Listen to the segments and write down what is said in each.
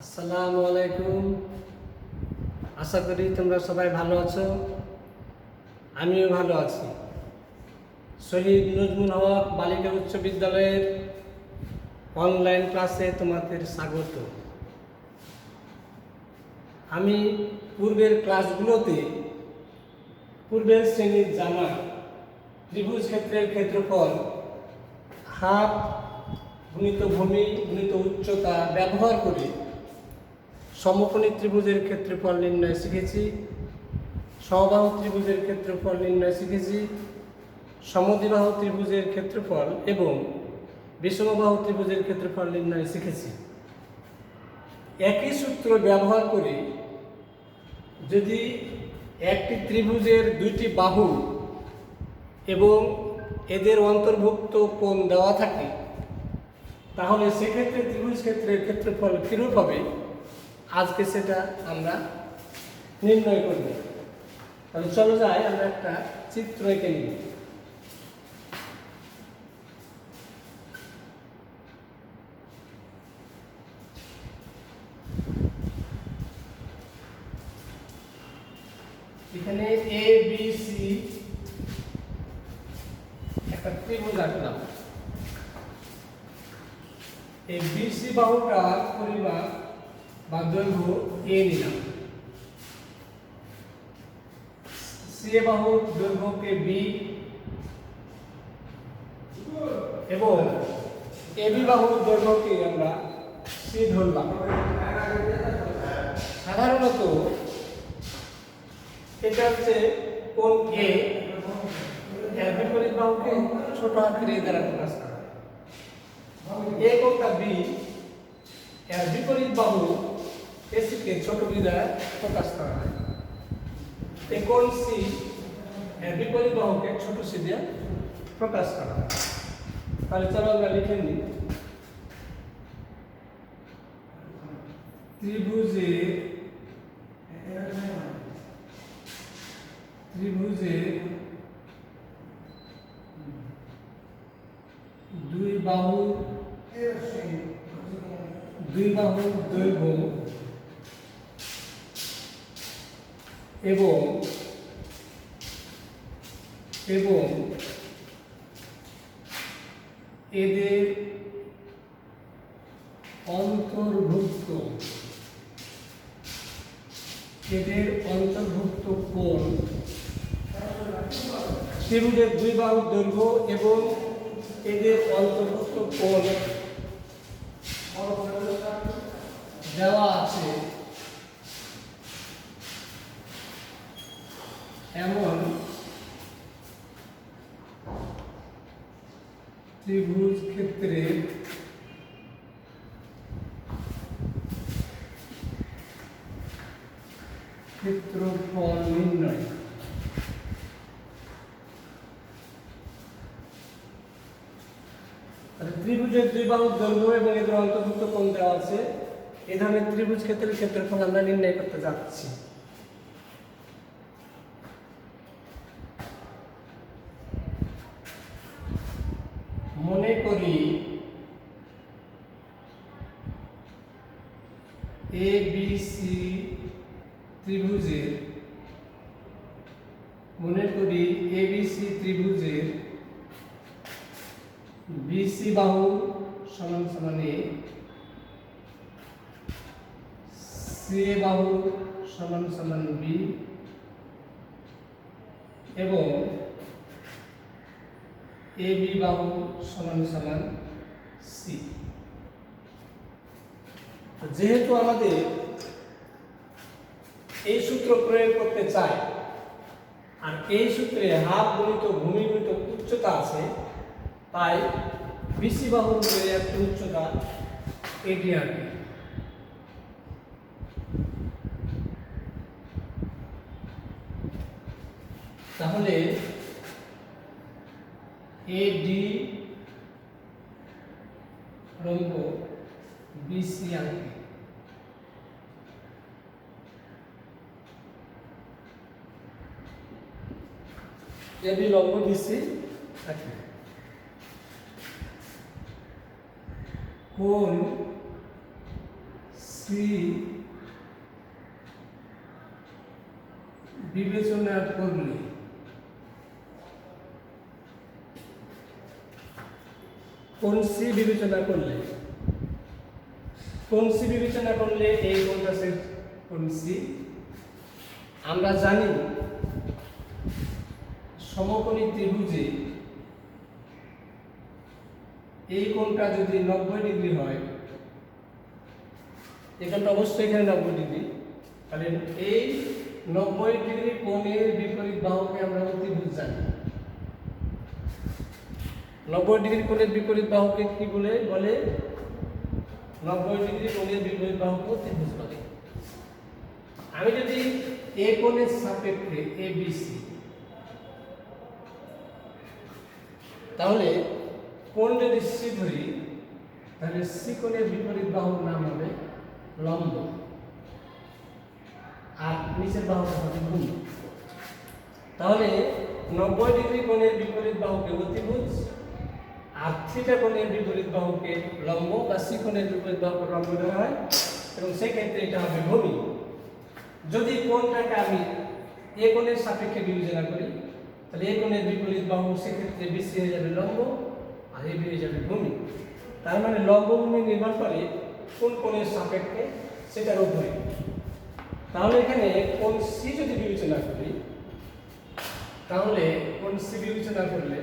আসসালামু আলাইকুম। আশা করি তোমরা সবাই ভালো আছো, আমিও ভালো আছি। শহীদ নজমুল হক বালিকা উচ্চ বিদ্যালয়ের অনলাইন ক্লাসে তোমাদের স্বাগত। আমি পূর্বের ক্লাসগুলোতে পূর্বের শ্রেণীর জানা ত্রিভুজ ক্ষেত্রের ক্ষেত্রফল, হাফ গুণিত ভূমি গুণিত উচ্চতা ব্যবহার করে সমকোণী ত্রিভুজের ক্ষেত্রফল নির্ণয় শিখেছি, সমবাহু ত্রিভুজের ক্ষেত্রফল নির্ণয় শিখেছি, সমদ্বিবাহু ত্রিভুজের ক্ষেত্রফল এবং বিষমবাহু ত্রিভুজের ক্ষেত্রফল নির্ণয় শিখেছি। একই সূত্র ব্যবহার করে যদি একটি ত্রিভুজের দুইটি বাহু এবং এদের অন্তর্ভুক্ত কোণ দেওয়া থাকে, তাহলে সেক্ষেত্রে ত্রিভুজ ক্ষেত্রের ক্ষেত্রফল কিরূপ হবে, আজকে সেটা আমরা নির্ণয় করব। তাহলে চলো যাই, আমরা একটা চিত্র এঁকে নিই। এখানে এ বি সি একটা ত্রিভুজ আঁকলাম। এই বিসি বাহুটার পরিমাপ বা দৈর্ঘ্য এ নিলাম, সি বাহুর দৈর্ঘ্যকে বি এবং এবি বাহুর দৈর্ঘ্যকে আমরা সি ধরলাম। সাধারণত এটা হচ্ছে কোণ এ, এর বিপরীত বাহুকে ছোট আকারে এ দ্বারা প্রকাশ করা হয়। এ কোণটা বি, এর বিপরীত বাহু এসিকে ছোট বি দ্বারা প্রকাশ করা হয়। এই কোণ সি, এর বিপরীত বাহুকে ছোট সি দিয়ে প্রকাশ করা হয়। তাহলে চলো আমরা লিখে নিই। ত্রিভুজের দুই বাহুর দৈর্ঘ্য এবং এদের অন্তর্ভুক্ত কোণ, ত্রিভুজের দুই বাহুর দৈর্ঘ্য এবং এদের অন্তর্ভুক্ত কোণ দেওয়া আছে এমন ত্রিভুজ ক্ষেত্রের ক্ষেত্রফল নির্ণয়। ত্রিভুজের দুই বাহুর দৈর্ঘ্য এবং এদের অন্তর্ভুক্ত কোণ দেওয়া আছে, এই ধরনের ত্রিভুজ ক্ষেত্রের ক্ষেত্রফল আমরা নির্ণয় করতে যাচ্ছি। মনে করি এ বি সি ত্রিভুজের বিসি বাহু সমান সমান এ, সি বাহু সমান সমান বি এবং এ বি বাহু সমান সমান সি। যেহেতু আমাদের এই সূত্র প্রয়োগ করতে চাই, আর এই সূত্রে হাফ গুণিত ভূমি গুণিত উচ্চতা আছে, তাই বিসি বাহুর উপরে একটা উচ্চতা এটি আঁকি। তাহলে এডি লম্ব বিসি আঁকি। এবি লম্ব বিসি আঁকি। কোণ সি বিবেচনা করলে কোন সি বিবেচনা করলে এই কোণটা সে কোণ সি। আমরা জানি সমকোণী ত্রিভুজে এই কোণটা যদি 90 ডিগ্রি হয়, এখানটা অবশ্যই এখানে 90 ডিগ্রি, তাহলে এই 90 ডিগ্রি কোণের বিপরীত বাহুকে আমরা অতিভুজ জানি। 90 ডিগ্রি কোণের বিপরীত বাহুকে কি বলে? 90 ডিগ্রি কোণের বিপরীত বাহুকে অতিভুজ বলে। আমি যদি এ কোণের সাপেক্ষে ABC, তাহলে কোণ যদি সি ধরি, তাহলে সি কোণের বিপরীত বাহুর নাম হবে লম্ব, আর নিচের বাহুটা হবে ভূমি। তাহলে 90 ডিগ্রি কোণের বিপরীত বাহুকে অতিভুজ, আর থিটা কোণের বিপরীত বাহুকে লম্ব বা সি কোণের বিপরীত বাহুকে লম্ব ধরা হয়, এবং সেই ক্ষেত্রে এটা হবে ভূমি। যদি কোণটাকে আমি এ কোণের সাপেক্ষে বিবেচনা করি, তাহলে এ কোণের বিপরীত বাহু সেক্ষেত্রে BC হয়ে যাবে লম্ব, আর AB হয়ে যাবে ভূমি। তার মানে লম্ব ভূমি নির্ভর করে কোন কোণের সাপেক্ষে সেটার উপরে। তাহলে এখানে কোণ সি যদি বিবেচনা করি, তাহলে কোণ সি বিবেচনা করলে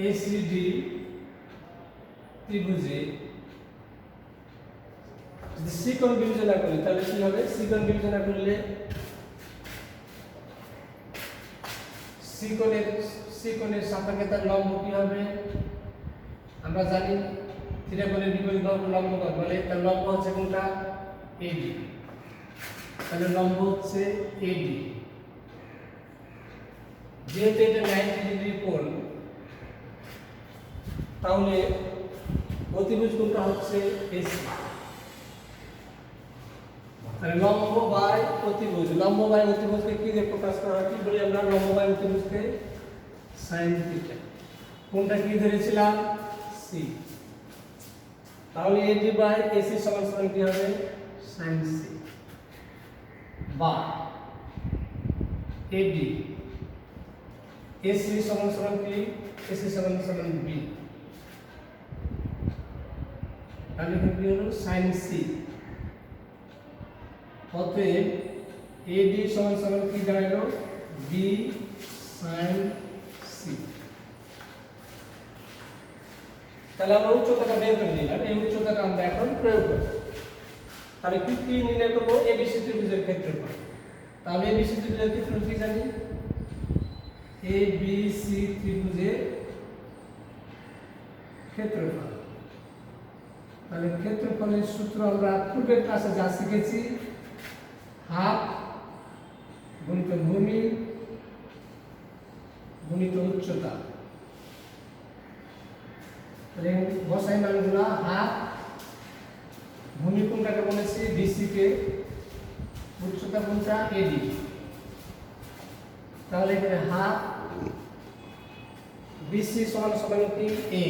ACD ত্রিভুজে যদি সি কোণ বিবেচনা করি, তাহলে কি হবে? সি কোণ বিবেচনা করলে সি কোণের সাপেক্ষে তার লম্ব কি হবে? আমরা জানি থিটা কোণের বিপরীত বাহু লম্ব কত বলে? তার লম্ব হচ্ছে কোনটা? AD। তাহলে লম্ব হচ্ছে AD। যেহেতু এটা 90 ডিগ্রি কোণ, তাহলে অতিভুজ কোণটা হচ্ছে AC। তাহলে লম্ব বাই অতিভুজকে কি দিয়ে প্রকাশ করা হয়? কি বলি আমরা? লম্ব বাই অতিভুজকে sin থিটা। কোনটা কি ধরেছিলাম? সি। তাহলে AD বাই AC সমান সমান কি হবে? sin C, বা AD AC সমান সমান কি? AC সমান সমান B। তাহলে কি হলো? sin C। অতএব AD সমান সমান কি দাঁড়ালো? B sin C। তাহলে আমরা উচ্চতাটা বের করে নিলাম, এই উচ্চতাটা আমরা এখন প্রয়োগ করব। তাহলে কি নির্ণয় করব? ABC ত্রিভুজের ক্ষেত্রফল। তাহলে ABC ত্রিভুজের ক্ষেত্রফল কি জানি? ABC ত্রিভুজের ক্ষেত্রফল। তাহলে ক্ষেত্রফলের সূত্র আমরা পূর্বের ক্লাসে যা শিখেছি, হাফ গুণিত ভূমি গুণিত উচ্চতা। তাহলে বসাই মানগুলো, হাফ ভূমি কোনটাকে বলেছি? BC কে, উচ্চতা কোনটা? AD। তাহলে এখানে হাফ BC সমান সমান কি? A।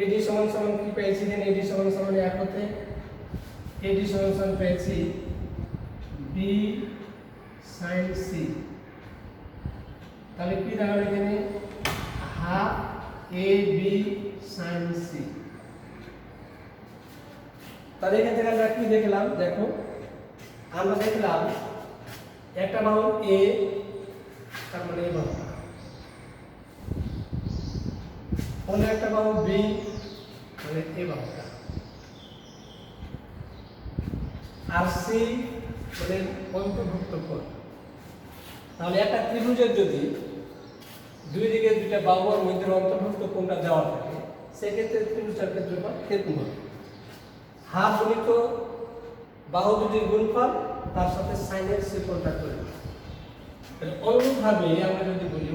AD সমান সমান কি পেয়েছি? এখানে AD সমান সমান 1 হতে AD সমান সমান পেয়েছি B sin C। তাহলে কি দাঁড়াবে এখানে? Half AB sin C। তাহলে এখান থেকে আমরা কি দেখলাম? দেখো, আমরা দেখলাম একটা বাহু A, তার মানে এই বাহুটা, অন্য একটা বাহু B, মানে এই বাহুটা, আর C মানে অন্তর্ভুক্ত কোণ। তাহলে একটা ত্রিভুজের যদি দুই দিকে দুইটা বাহু আর মধ্যে অন্তর্ভুক্ত কোণটা দেওয়া থাকে, সেক্ষেত্রে ত্রিভুজের ক্ষেত্রফল কেমন হবে? হাফ গুণিত বাহু দুটির গুণফল, তার সাথে সাইনের সে কোণটা করে। তাহলে অনুরূপভাবে আমরা যদি বলি,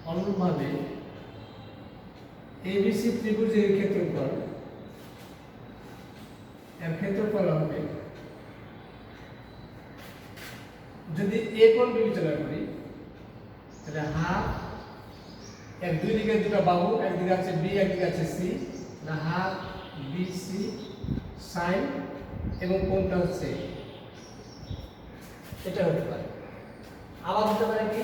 অনুরূপভাবে ABC ত্রিভুজের ক্ষেত্রফল, এর ক্ষেত্রফল হবে, যদি A কোণ বিবেচনা করি, তাহলে হাফ এর দুই দিকে দুটো বাহু, একদিকে আছে বি একদিকে আছে সি, তাহলে হাফ বি সি সাইন এবং কোণটা হচ্ছে এটা হতে পারে। আবার হতে পারে কি,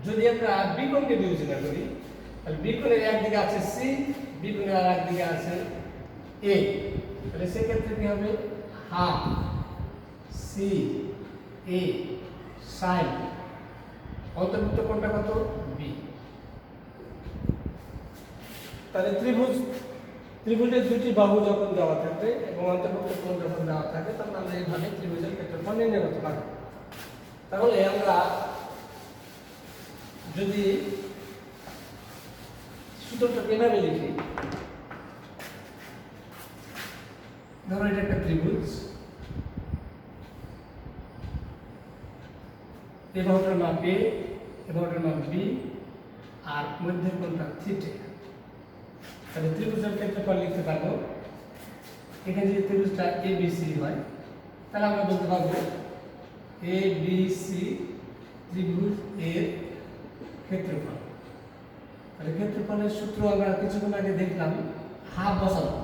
যদি আমরা বি কোণকে বিবেচনা করি তাহলে বি কোণের একদিকে আছে সি, বি কোণের আর একদিকে আছে এ, তাহলে সেক্ষেত্রে কি হবে হাফ সি এ সাইন অন্তর্ভুক্ত কোণটা কত বি। তাহলে ত্রিভুজের দুটি বাহু যখন দেওয়া থাকবে এবং অন্তর্ভুক্ত কোণ যখন দেওয়া থাকে তখন আমরা এইভাবে ত্রিভুজের ক্ষেত্রফল নির্ণয় করতে পারব। তাহলে আমরা যদি সূত্রটা এভাবে লিখি, ধরো এটা একটা ত্রিভুজ, এই বাহুটার মাপ এ, এই বাহুটার মাপ বি, আর মধ্যের কোণটা থিটা। তাহলে ত্রিভুজের ক্ষেত্রফল লিখতে পারবো, এখানে যদি ত্রিভুজটা এ বি সি হয় তাহলে আমরা বলতে পারবো এ বি সি ত্রিভুজ এর ক্ষেত্রফল। তাহলে ক্ষেত্রফলের সূত্র আমরা কিছুক্ষণ আগে দেখলাম, হাফ বসাবো,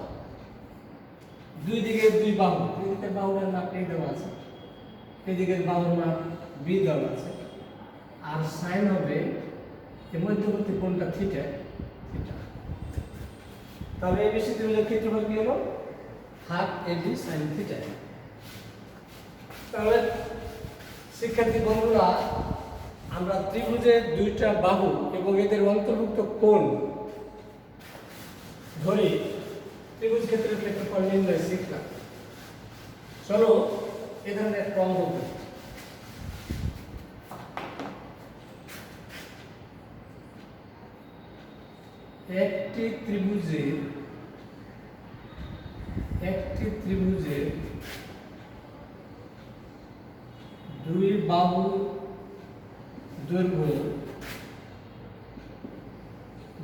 দুই দিকে দুই বাহু, দুই দিকের বাহুর মাপ এ দেওয়া আছে, এই দিকের বাহুর মাপ বি দেওয়া আছে, আর সাইন হবে এর মধ্যবর্তী কোণটা থিটা থিটা। তাহলে এবিসি ত্রিভুজের ক্ষেত্রফল কি হলো হাফ এবি সাইন থিটা। তাহলে শিক্ষার্থী বন্ধুরা, আমরা ত্রিভুজের দুইটা বাহু এবং এদের অন্তর্ভুক্ত কোণ ধরে ত্রিভুজ ক্ষেত্রের ক্ষেত্রফল নির্ণয় শিখলাম। চলো এ ধরনের একটা অঙ্ক করি। একটি ত্রিভুজের দুই বাহু দৈর্ঘ্য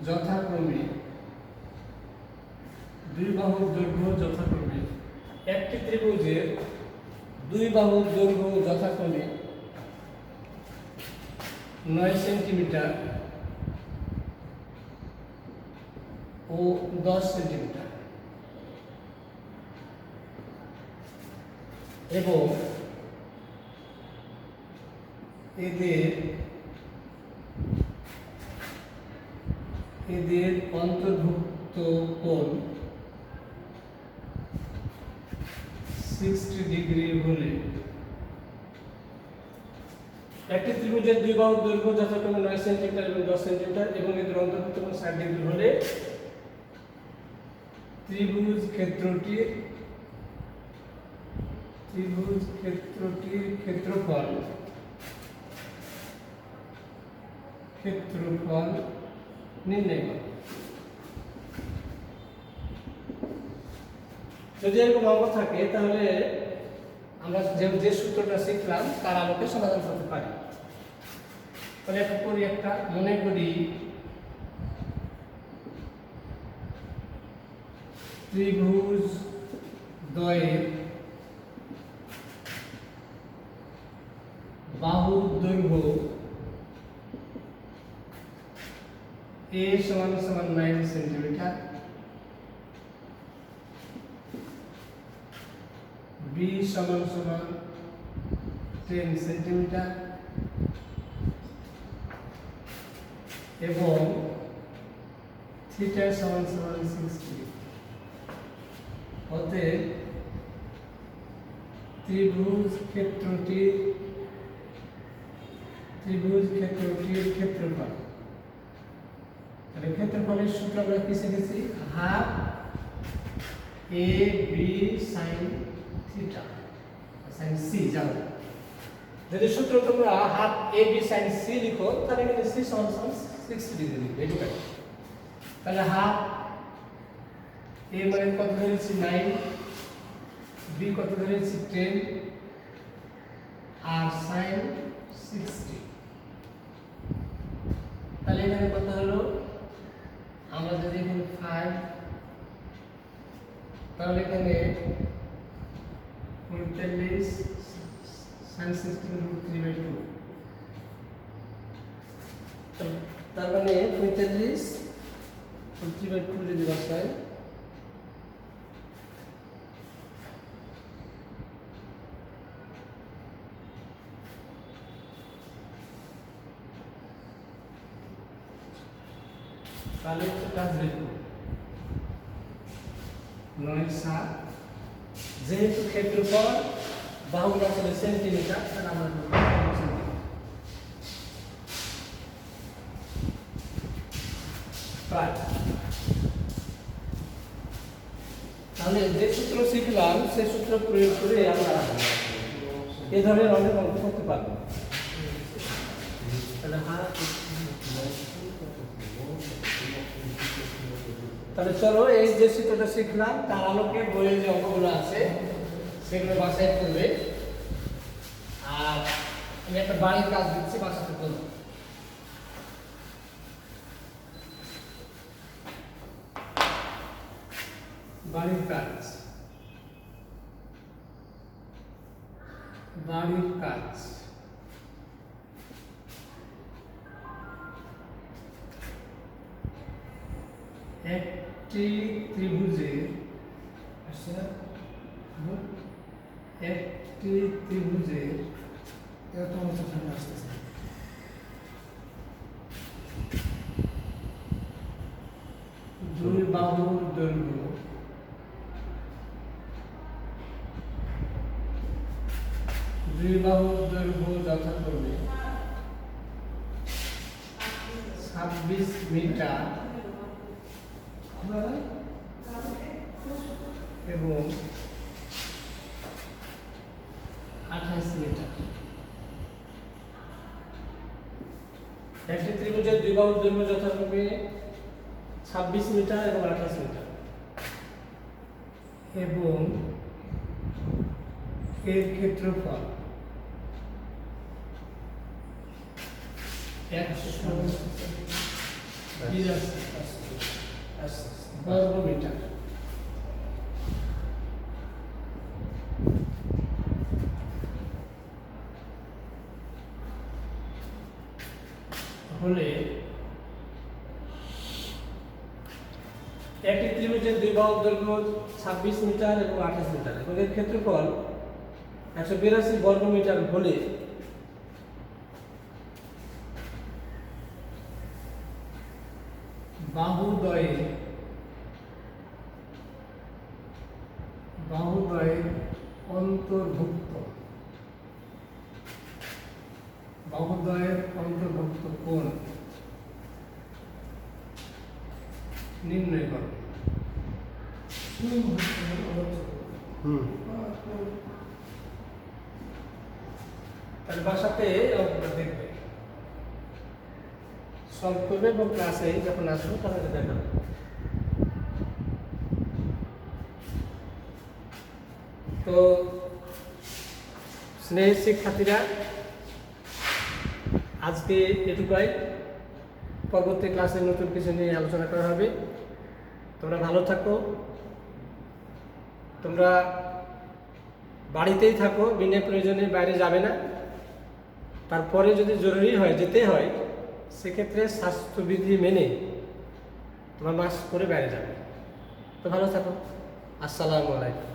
যথাক্রমে একটি ত্রিভুজের দুই বাহুর দৈর্ঘ্য যথাক্রমে 9 সেন্টিমিটার ও 10 সেন্টিমিটার এবং এদের অন্তর্ভুক্ত কোণ 60 ডিগ্রি হলে একটি ত্রিভুজের দুই বাহুর দৈর্ঘ্য যথাক্রমে 9 সেন্টিমিটার এবং 10 সেন্টিমিটার এবং এদের অন্তর্ভুক্ত কোণ 60 ডিগ্রি হলে ত্রিভুজ ক্ষেত্রটির ক্ষেত্রফল নির্ণয় করো। যদি এরকম অঙ্ক থাকে তাহলে আমরা যে সূত্রটা শিখলাম তার আলোকে সমাধান করতে পারি। তাহলে একটা মনে করি ত্রিভুজ দ্বয়ের বাহুর দৈর্ঘ্য a সমান 9 সেন্টিমিটার, b সমান 10 সেন্টিমিটার এবং থিটা সমান 60। অতএব ত্রিভুজ ক্ষেত্রটির ক্ষেত্রফল। তাহলে ক্ষেত্রফলের সূত্র আমরা কি শিখেছি, half A B sine theta sine C. জানো যদি সূত্র তোমরা half A B sine C লিখো তাহলে এখানে সি সমান 60 ডিগ্রি লিখবে, এটুকু। তাহলে হাফ এ মানে কত ধরেছি 9, বি কত ধরেছি 10 আর সাইন 60। তাহলে এখানে কত হলো, আমরা যদি এখানে 5 তাহলে এখানে 45 sin 60 √3/2 তার মানে 45 3/2 যদি বসাই তাহলে কাজ লিখব 9/7 যেহেতু ক্ষেত্রফল বাহুর আসলে সেন্টিমিটার তাহলে আমরা লিখব সেন্টিমিটার। তাহলে যে সূত্র শিখলাম সেই সূত্র প্রয়োগ করে আমরা এই ধরনের অনেক অঙ্ক করতে পারবো। তাহলে চলো এই যে সূত্রটা শিখলাম তার আলোকে বইয়ের যে অঙ্কগুলো আছে সেগুলো বাসায় করবে। আর আমি একটা বাড়ির কাজ দিচ্ছি, বাসাতে করবো। বাড়ির কাজ, বাড়ির কাজ একটি ত্রিভুজের একটি ত্রিভুজের দুই বাহুর দৈর্ঘ্য যথাক্রমে 26 মিটার এবং 28 মিটার। একটি ত্রিভুজের দুই বাহুর দৈর্ঘ্য যথাক্রমে 26 মিটার এবং 28 মিটার এবং এর ক্ষেত্রফল 182 বর্গ মিটার। হলে একটি ত্রিভুজের দুই বাহুর দৈর্ঘ্য 26 মিটার এবং 28 মিটার এবং এর ক্ষেত্রফল 182 বর্গ মিটার হলে বাহুদ্বয়ের অন্তর্ভুক্ত কোণ নির্ণয় করো। তাহলে বাসাতে অঙ্কটা দেখবে, সলভ করবে এবং ক্লাসে যখন আসবে তখন দেখাবে। তো স্নেহের শিক্ষার্থীরা আজকে এটুকুই, পরবর্তী ক্লাসে নতুন কিছু নিয়ে আলোচনা করা হবে। তোমরা ভালো থাকো, তোমরা বাড়িতেই থাকো, বিনা প্রয়োজনে বাইরে যাবে না। তারপরে যদি জরুরি হয় যেতে হয় সেক্ষেত্রে স্বাস্থ্যবিধি মেনে তোমরা মাস্ক পরে বাইরে যাবে। তো ভালো থাকো, আসসালামু আলাইকুম।